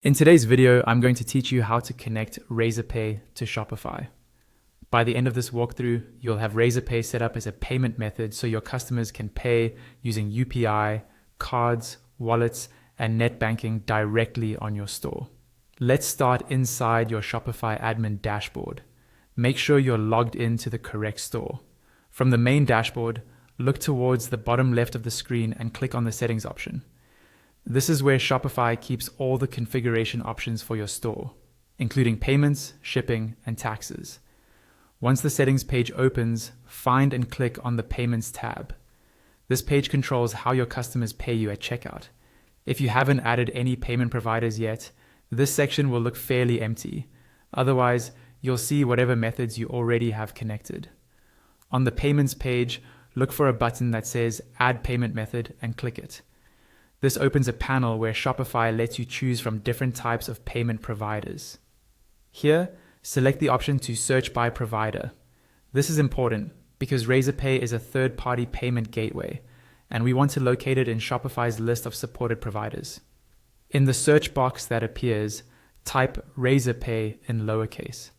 In today's video, I'm going to teach you how to connect Razorpay to Shopify. By the end of this walkthrough, you'll have Razorpay set up as a payment method so your customers can pay using UPI, cards, wallets, and net banking directly on your store. Let's start inside your Shopify admin dashboard. Make sure you're logged into the correct store. From the main dashboard, look towards the bottom left of the screen and click on the settings option. This is where Shopify keeps all the configuration options for your store, including payments, shipping, and taxes. Once the settings page opens, find and click on the Payments tab. This page controls how your customers pay you at checkout. If you haven't added any payment providers yet, this section will look fairly empty. Otherwise, you'll see whatever methods you already have connected. On the Payments page, look for a button that says Add Payment Method and click it. This opens a panel where Shopify lets you choose from different types of payment providers. Here, select the option to search by provider. This is important because Razorpay is a third-party payment gateway, and we want to locate it in Shopify's list of supported providers. In the search box that appears, type Razorpay in lowercase.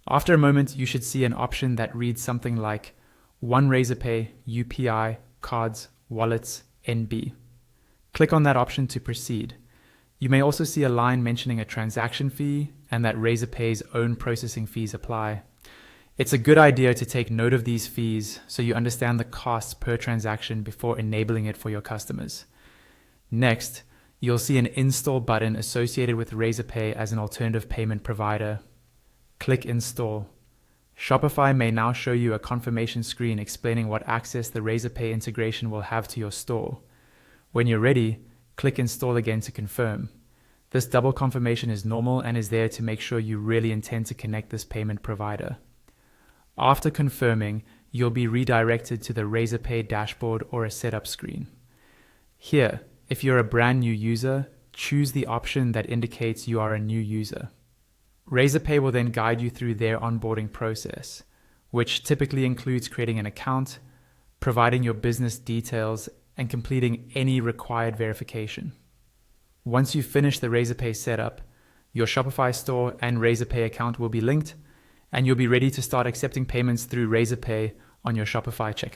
After a moment, you should see an option that reads something like One Razorpay, UPI, Cards, Wallets, NB. Click on that option to proceed. You may also see a line mentioning a transaction fee and that Razorpay's own processing fees apply. It's a good idea to take note of these fees so you understand the costs per transaction before enabling it for your customers. Next, you'll see an install button associated with Razorpay as an alternative payment provider. Click Install. Shopify may now show you a confirmation screen explaining what access the Razorpay integration will have to your store. When you're ready, click Install again to confirm. This double confirmation is normal and is there to make sure you really intend to connect this payment provider. After confirming, you'll be redirected to the Razorpay dashboard or a setup screen. Here, if you're a brand new user, choose the option that indicates you are a new user. Razorpay will then guide you through their onboarding process, which typically includes creating an account, providing your business details, and completing any required verification. Once you've finished the Razorpay setup, your Shopify store and Razorpay account will be linked, and you'll be ready to start accepting payments through Razorpay on your Shopify checkout.